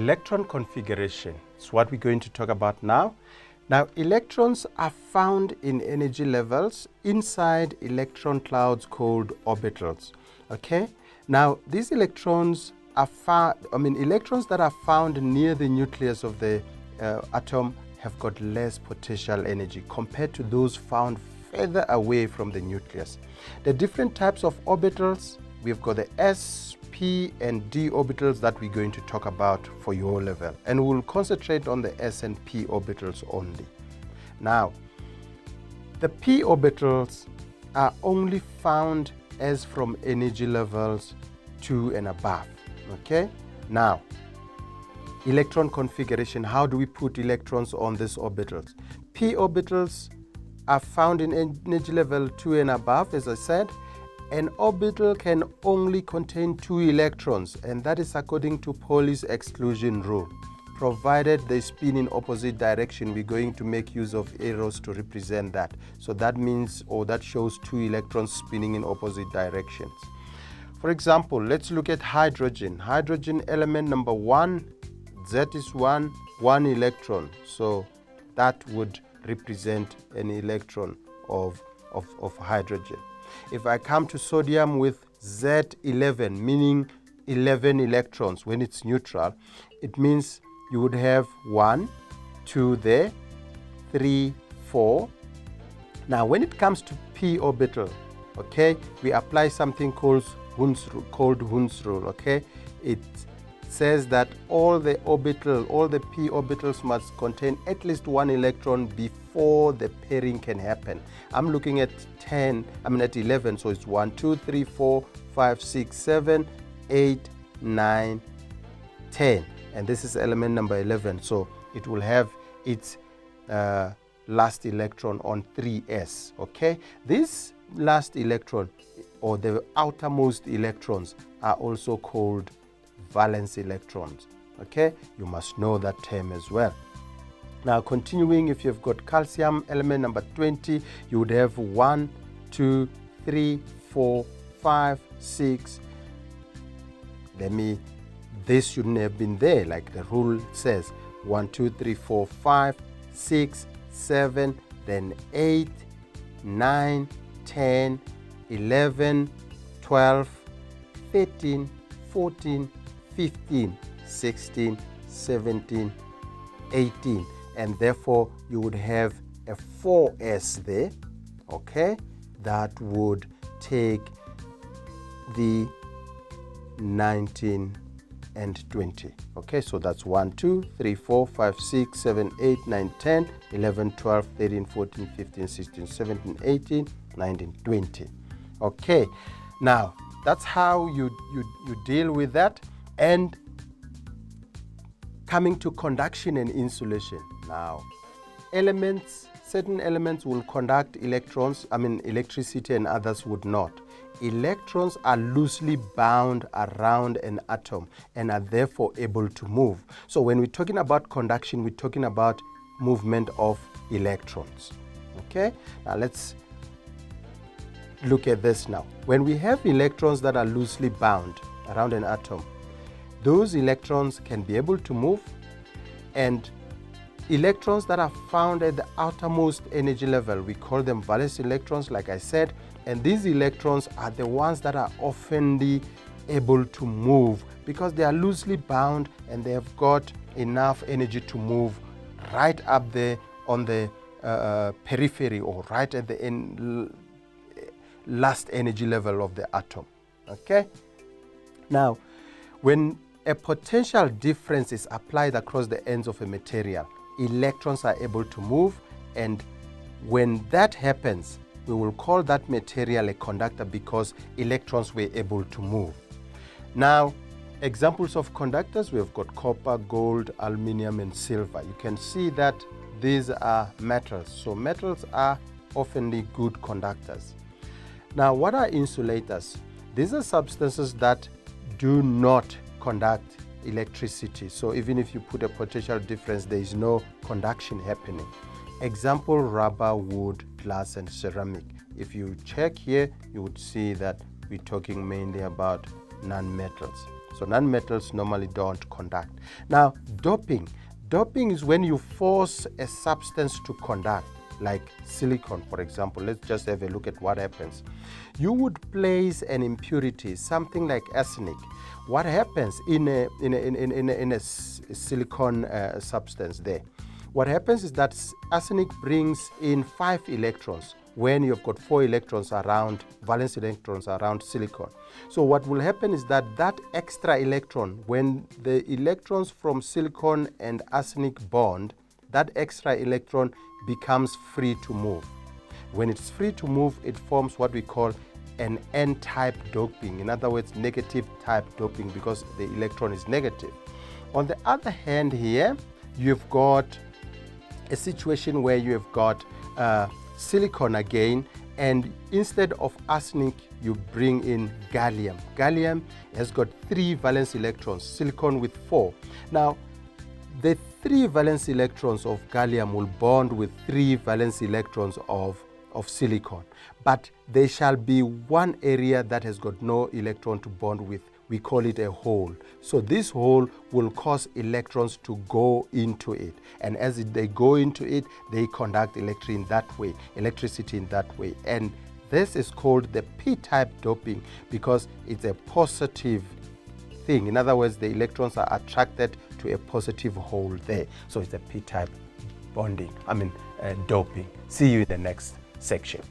Electron configuration is what we're going to talk about now. Now, electrons are found in energy levels inside electron clouds called orbitals. Okay? Now, these electrons are electrons that are found near the nucleus of the atom have got less potential energy compared to those found further away from the nucleus. The different types of orbitals, we've got the s, p, and d orbitals that we're going to talk about for your level. And we'll concentrate on the s and p orbitals only. Now, the p orbitals are only found as from energy levels 2 and above. Okay? Now, electron configuration, how do we put electrons on these orbitals? P orbitals are found in energy level 2 and above, as I said. An orbital can only contain 2 electrons, and that is according to Pauli's exclusion rule. Provided they spin in opposite direction, we're going to make use of arrows to represent that. So that means, or that shows 2 electrons spinning in opposite directions. For example, let's look at hydrogen. Hydrogen element number 1, Z is 1 electron. So that would represent an electron of hydrogen. If I come to sodium with Z11, meaning 11 electrons, when it's neutral, it means you would have 1, 2 there, 3, 4. Now, when it comes to p orbital, okay, we apply something called Hund's rule, okay? It says that all the p orbitals must contain at least 1 electron before the pairing can happen. I'm looking at at 11, so it's 1, 2, 3, 4, 5, 6, 7, 8, 9, 10. And this is element number 11, so it will have its last electron on 3s, okay? This last electron, or the outermost electrons, are also called valence electrons, okay? You must know that term as well. Now, continuing, if you've got calcium element number 20, you would have 1, 2, 3, 4, 5, 6. This shouldn't have been there, like the rule says. 1, 2, 3, 4, 5, 6, 7, then 8, 9, 10, 11, 12, 13, 14, 15, 16, 17, 18. And therefore, you would have a 4s there, okay? That would take the 19 and 20. Okay, so that's 1, 2, 3, 4, 5, 6, 7, 8, 9, 10, 11, 12, 13, 14, 15, 16, 17, 18, 19, 20. Okay, now that's how you deal with that. And coming to conduction and insulation. Now, certain elements will conduct electricity, and others would not. Electrons are loosely bound around an atom and are therefore able to move. So when we're talking about conduction, we're talking about movement of electrons. Okay? Now let's look at this now. When we have electrons that are loosely bound around an atom, those electrons can be able to move, and electrons that are found at the outermost energy level, we call them valence electrons, like I said, and these electrons are the ones that are oftenly able to move because they are loosely bound and they have got enough energy to move right up there on the periphery, or right at the last energy level of the atom. Okay? Now, when a potential difference is applied across the ends of a material, electrons are able to move, and when that happens, we will call that material a conductor because electrons were able to move. Now, examples of conductors, we have got copper, gold, aluminum, and silver. You can see that these are metals. So metals are oftenly good conductors. Now, what are insulators? These are substances that do not conduct electricity. So even if you put a potential difference, there is no conduction happening. Example, rubber, wood, glass, and ceramic. If you check here, you would see that we're talking mainly about non-metals. So nonmetals normally don't conduct. Now, doping. Doping is when you force a substance to conduct, like silicon, for example. Let's just have a look at what happens. You would place an impurity, something like arsenic. What happens in a silicon substance there? What happens is that arsenic brings in 5 electrons when you've got 4 electrons around, valence electrons around silicon. So what will happen is that that extra electron, when the electrons from silicon and arsenic bond, that extra electron becomes free to move. When it's free to move, it forms what we call an N-type doping. In other words, negative type doping, because the electron is negative. On the other hand here, you've got a situation where you have got silicon again, and instead of arsenic, you bring in gallium. Gallium has got 3 valence electrons, silicon with 4. Now, the 3 valence electrons of gallium will bond with 3 valence electrons of silicon, but there shall be one area that has got no electron to bond with. We call it a hole. So this hole will cause electrons to go into it, and as they go into it, they conduct electricity in that way. And this is called the p-type doping, because it's a positive thing. In other words, the electrons are attracted to a positive hole there. So it's a p-type doping. See you in the next section.